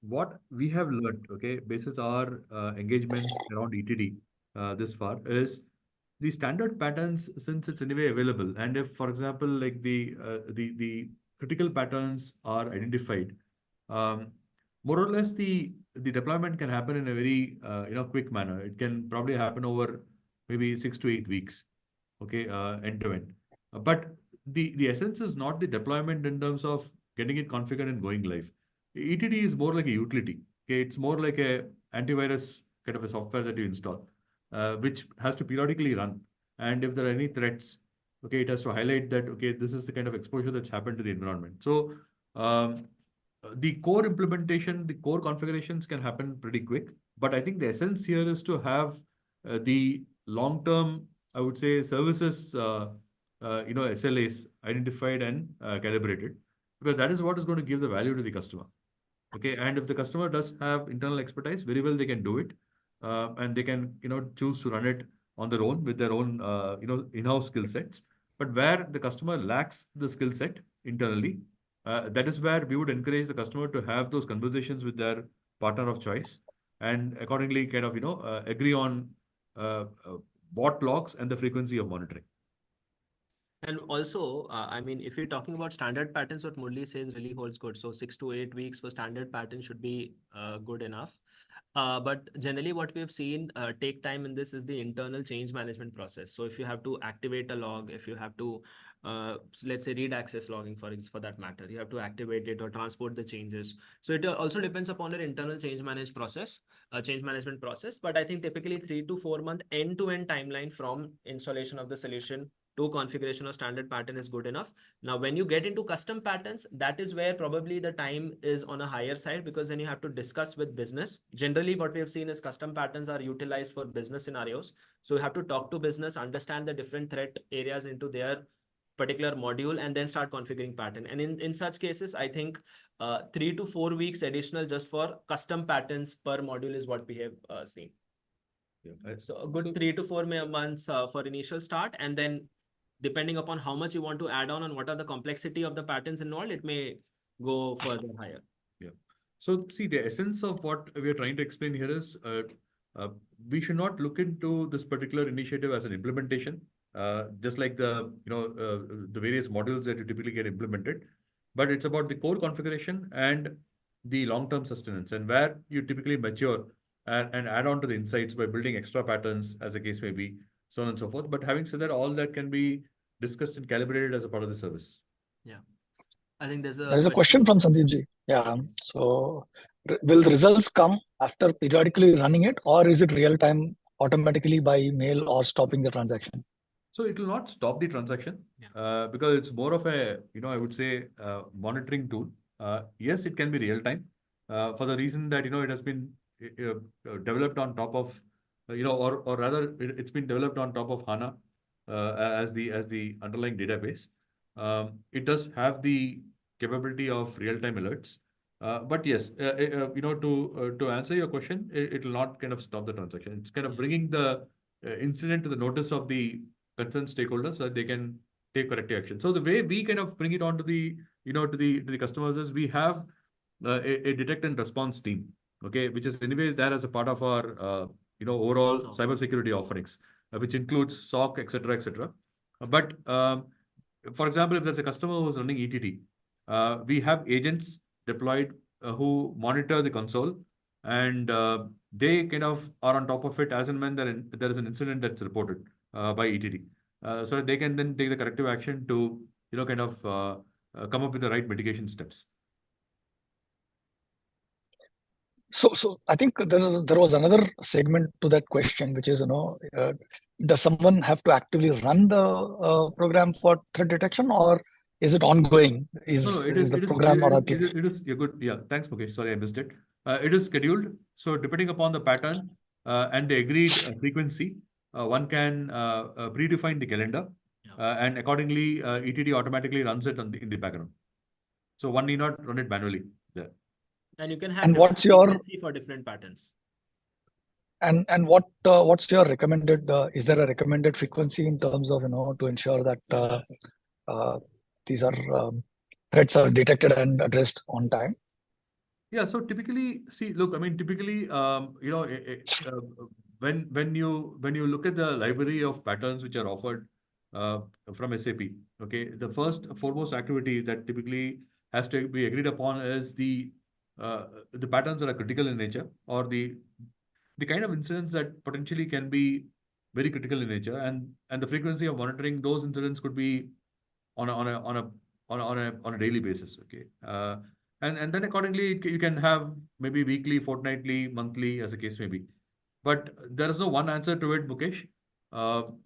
[SPEAKER 2] what we have learned, okay, basis our engagements around ETD this far, is the standard patterns, since it's anyway available, and if, for example, like the critical patterns are identified, um, more or less the deployment can happen in a very quick manner. It can probably happen over maybe 6 to 8 weeks, okay, end to end. But the essence is not the deployment in terms of getting it configured and going live. ETD is more like a utility. Okay, it's more like a antivirus kind of a software that you install, which has to periodically run. And if there are any threats, okay, it has to highlight that, okay, this is the kind of exposure that's happened to the environment. So the core implementation, the core configurations can happen pretty quick. But I think the essence here is to have the long-term, I would say, services, SLAs identified and calibrated, because that is what is going to give the value to the customer. Okay, and if the customer does have internal expertise, very well they can do it, and they can choose to run it on their own with their own in-house skill sets. But where the customer lacks the skill set internally, that is where we would encourage the customer to have those conversations with their partner of choice, and accordingly kind of agree on bot logs and the frequency of monitoring.
[SPEAKER 3] And also, I mean, if you're talking about standard patterns, what Murli says really holds good. So 6 to 8 weeks for standard pattern should be good enough. But generally, what we have seen take time in this is the internal change management process. So if you have to activate a log, if you have to, let's say, read access logging for that matter, you have to activate it or transport the changes. So it also depends upon your internal change management process. But I think typically 3 to 4 month end-to-end timeline from installation of the solution to configuration of standard pattern is good enough. Now, when you get into custom patterns, that is where probably the time is on a higher side, because then you have to discuss with business. Generally, what we have seen is custom patterns are utilized for business scenarios. So you have to talk to business, understand the different threat areas into their particular module, and then start configuring pattern. And in such cases, I think 3 to 4 weeks additional just for custom patterns per module is what we have seen.
[SPEAKER 2] Yeah.
[SPEAKER 3] So a good 3 to 4 months for initial start, and then depending upon how much you want to add on and what are the complexity of the patterns involved, it may go further higher.
[SPEAKER 2] Yeah. So see, the essence of what we are trying to explain here is uh, we should not look into this particular initiative as an implementation, just like the various modules that you typically get implemented, but it's about the core configuration and the long-term sustenance and where you typically mature and add on to the insights by building extra patterns, as the case may be, so on and so forth. But having said that, all that can be discussed and calibrated as a part of the service.
[SPEAKER 3] Yeah. I think there's
[SPEAKER 4] There is a question from Sandeep ji. Yeah. So will the results come after periodically running it, or is it real time automatically by mail or stopping the transaction?
[SPEAKER 2] So it will not stop the transaction
[SPEAKER 3] Yeah.
[SPEAKER 2] because it's more of a, I would say, monitoring tool. Yes, it can be real time for the reason that, it has been developed on top of, or rather, it's been developed on top of HANA as the underlying database. It does have the capability of real time alerts. But yes, to answer your question, it will not kind of stop the transaction. It's kind of bringing the incident to the notice of the concerned stakeholders so that they can take corrective action. So the way we kind of bring it on to the to the customers is we have a detect and response team, okay, which is anyway there as a part of our overall cybersecurity offerings, which includes SOC, etc., etc. But for example, if there's a customer who's running ETT, we have agents deployed who monitor the console, and they kind of are on top of it as and when there is an incident that's reported by ETT, so that they can then take the corrective action to kind of come up with the right mitigation steps.
[SPEAKER 4] So I think there was another segment to that question, which is, does someone have to actively run the program for threat detection, or is it ongoing?
[SPEAKER 2] No,
[SPEAKER 4] Is
[SPEAKER 2] it is
[SPEAKER 4] the program or application?
[SPEAKER 2] you're good. Yeah, thanks, Mukesh. Sorry, I missed it. It is scheduled. So depending upon the pattern and the agreed frequency, one can predefine the calendar, and accordingly, ETD automatically runs it in the background. So one need not run it manually there.
[SPEAKER 3] And you can have
[SPEAKER 4] And
[SPEAKER 3] different
[SPEAKER 4] what's your
[SPEAKER 3] frequency for different patterns.
[SPEAKER 4] and what's your recommended? Is there a recommended frequency in terms of to ensure that these threats are detected and addressed on time?
[SPEAKER 2] Yeah, so typically, see, look, I mean, typically, when you look at the library of patterns which are offered from SAP, okay, the first foremost activity that typically has to be agreed upon is the patterns that are critical in nature, or the kind of incidents that potentially can be very critical in nature, and the frequency of monitoring those incidents could be on a daily basis, okay. And then accordingly, you can have maybe weekly, fortnightly, monthly, as the case may be. But there is no one answer to it, Mukesh.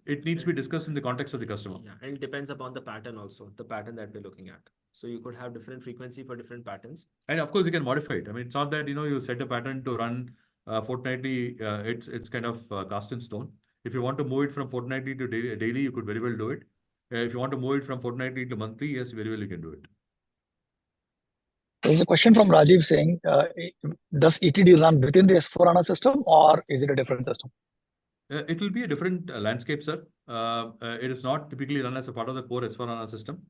[SPEAKER 2] It needs to be discussed in the context of the customer.
[SPEAKER 3] Yeah, and it depends upon the pattern also, the pattern that we're looking at. So you could have different frequency for different patterns.
[SPEAKER 2] And of course, you can modify it. I mean, it's not that you set a pattern to run fortnightly. It's kind of cast in stone. If you want to move it from fortnightly to daily, you could very well do it. If you want to move it from fortnightly to monthly, yes, very well you can do it.
[SPEAKER 4] There's a question from Rajiv saying, does ETD run within the S4HANA system, or is it a different system?
[SPEAKER 2] It will be a different landscape, sir. It is not typically run as a part of the core S4HANA system.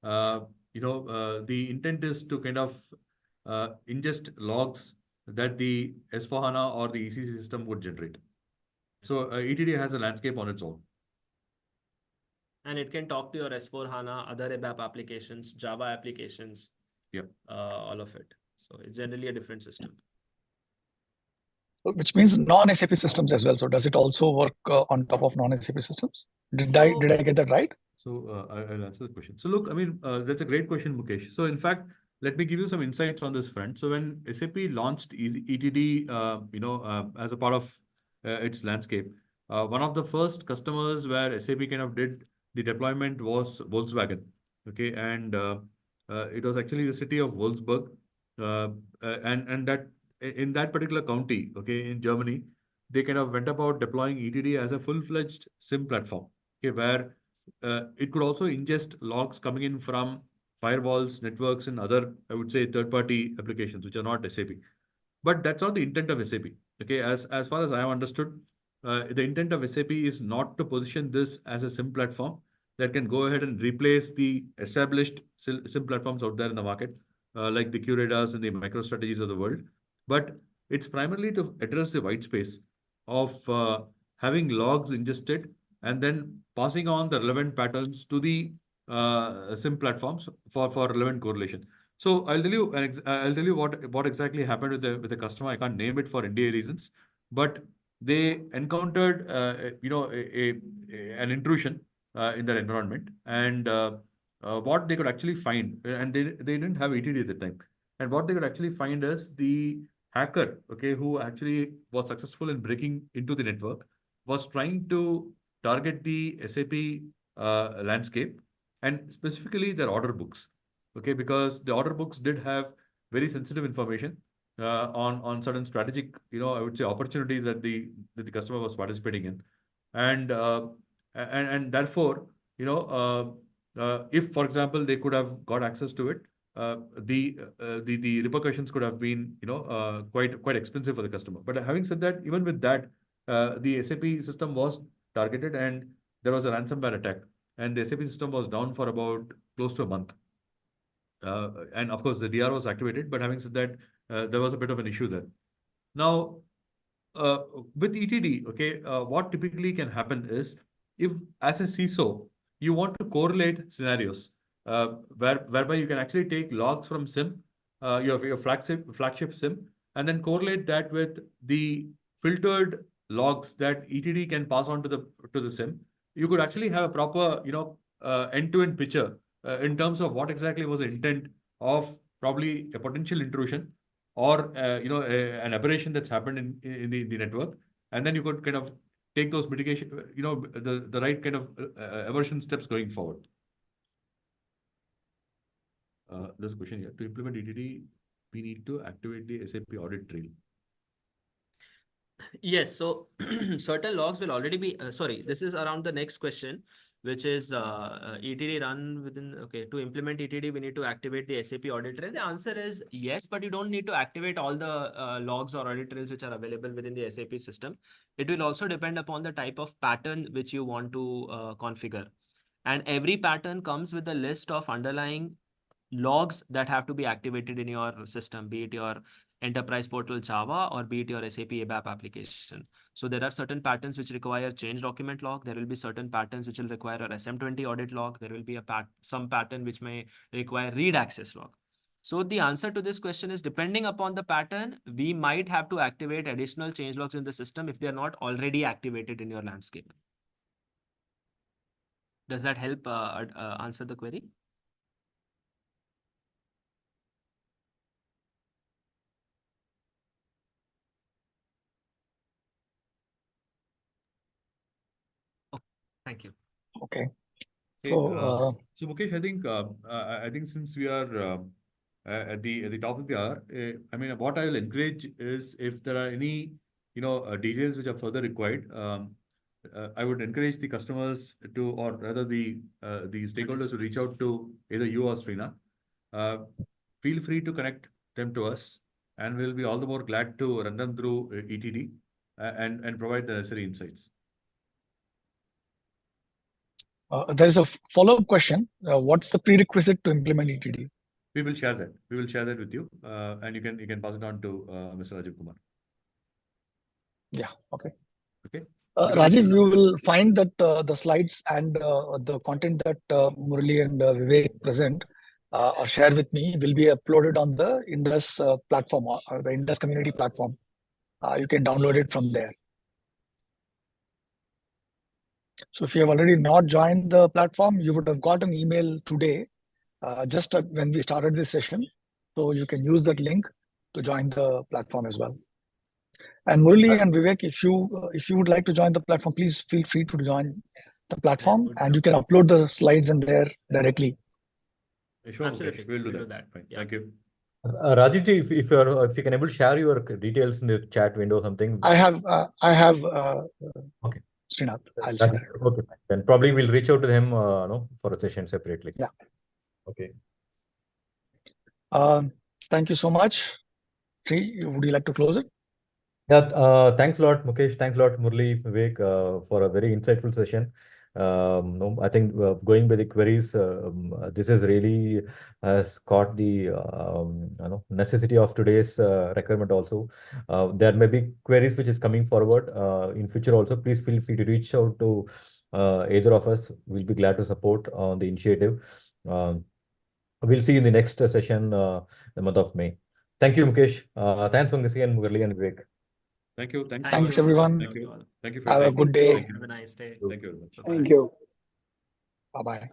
[SPEAKER 2] The intent is to kind of ingest logs that the S4HANA or the ECC system would generate. So ETD has a landscape on its own.
[SPEAKER 3] And it can talk to your S4HANA, other ABAP applications, Java applications, all of it. So it's generally a different system.
[SPEAKER 4] Which means non-SAP systems as well. So does it also work on top of non-SAP systems? Did I get that right?
[SPEAKER 2] So I'll answer the question. So look, I mean, that's a great question, Mukesh. So in fact, let me give you some insights on this front. So when SAP launched ETD, as a part of its landscape, one of the first customers where SAP kind of did the deployment was Volkswagen. Okay, and it was actually the city of Wolfsburg, and that in that particular county, okay, in Germany, they kind of went about deploying ETD as a full-fledged SIM platform, okay, where it could also ingest logs coming in from firewalls, networks, and other, I would say, third-party applications which are not SAP. But that's not the intent of SAP. Okay, as far as I have understood, the intent of SAP is not to position this as a SIM platform. that can go ahead and replace the established SIM platforms out there in the market, like the Curadars and the MicroStrategies of the world. But it's primarily to address the white space of having logs ingested and then passing on the relevant patterns to the SIM platforms for relevant correlation. So I'll tell you what exactly happened with the customer. I can't name it for NDA reasons, but they encountered an intrusion in their environment, and what they could actually find, and they didn't have ETD at the time, and what they could actually find is the hacker, okay, who actually was successful in breaking into the network, was trying to target the SAP landscape and specifically their order books, okay, because the order books did have very sensitive information on certain strategic, I would say, opportunities that the customer was participating in, and therefore, if, for example, they could have got access to it, the repercussions could have been, quite expensive for the customer. But having said that, even with that, the SAP system was targeted, and there was a ransomware attack, and the SAP system was down for about close to a month. And of course, the DR was activated, but having said that, there was a bit of an issue there. Now, with ETD, okay, what typically can happen is, if as a CISO, you want to correlate scenarios whereby you can actually take logs from SIM, your flagship SIM, and then correlate that with the filtered logs that ETD can pass on to the SIM. You could actually have a proper, end-to-end picture in terms of what exactly was the intent of probably a potential intrusion or an aberration that's happened in the network, and then you could kind of take those mitigation, the right kind of aversion steps going forward. There's a question here. To implement ETD, we need to activate the SAP audit trail.
[SPEAKER 3] Yes, so certain logs will already be, sorry, this is around the next question, which is ETD run within, okay, to implement ETD, we need to activate the SAP audit trail. The answer is yes, but you don't need to activate all the logs or audit trails which are available within the SAP system. It will also depend upon the type of pattern which you want to configure. And every pattern comes with a list of underlying logs that have to be activated in your system, be it your enterprise portal Java or be it your SAP ABAP application. So there are certain patterns which require change document log. There will be certain patterns which will require a SM20 audit log. There will be some pattern which may require read access log. So the answer to this question is, depending upon the pattern, we might have to activate additional change logs in the system if they are not already activated in your landscape. Does that help answer the query? Thank you.
[SPEAKER 4] Okay.
[SPEAKER 2] Hey,
[SPEAKER 4] So,
[SPEAKER 2] so Mukesh, I think since we are at the top of the hour, I mean, what I will encourage is, if there are any details which are further required, I would encourage the customers to, or rather the stakeholders, to reach out to either you or Srina. Feel free to connect them to us, and we'll be all the more glad to run them through ETD and provide the necessary insights.
[SPEAKER 4] there's a follow-up question. What's the prerequisite to implement ETD?
[SPEAKER 2] We will share that. We will share that with you, and you can pass it on to Mr. Rajiv Kumar.
[SPEAKER 4] Yeah. Okay.
[SPEAKER 2] Okay.
[SPEAKER 4] Rajiv, you will find that the slides and the content that Murali and Vivek present or share with me will be uploaded on the INDUS platform, or the INDUS community platform. You can download it from there. So if you have already not joined the platform, you would have got an email today, just when we started this session. So you can use that link to join the platform as well. And Murali and Vivek, if you would like to join the platform, please feel free to join the platform, and you can upload the slides in there directly.
[SPEAKER 2] Sure,
[SPEAKER 3] Absolutely.
[SPEAKER 2] We'll do that. Fine.
[SPEAKER 3] Yeah.
[SPEAKER 2] Thank you.
[SPEAKER 1] Rajiv ji, if you can able to share your details in the chat window or something.
[SPEAKER 4] I have
[SPEAKER 1] Okay.
[SPEAKER 4] Srinath, I'll share it.
[SPEAKER 1] Okay. Then probably we'll reach out to him for a session separately.
[SPEAKER 4] Yeah.
[SPEAKER 1] Okay.
[SPEAKER 4] Thank you so much. Sri, would you like to close it?
[SPEAKER 1] Yeah, thanks a lot, Mukesh. Thanks a lot, Murali, Vivek, for a very insightful session. No, I think going by the queries, this is really has caught the necessity of today's requirement also. There may be queries which is coming forward in future also. Please feel free to reach out to either of us. We'll be glad to support on the initiative. We'll see you in the next session, the month of May. Thank you, Mukesh. Thanks once again, Murali and Vivek.
[SPEAKER 2] Thank you. Thanks.
[SPEAKER 4] Thanks,
[SPEAKER 3] you.
[SPEAKER 4] everyone.
[SPEAKER 2] Thank you. Thank you for
[SPEAKER 4] Have
[SPEAKER 2] your
[SPEAKER 4] a
[SPEAKER 2] time.
[SPEAKER 4] good day.
[SPEAKER 2] Thank you.
[SPEAKER 3] Have a nice day.
[SPEAKER 2] Thank you very much.
[SPEAKER 3] Bye-bye.
[SPEAKER 4] Thank you. Bye-bye.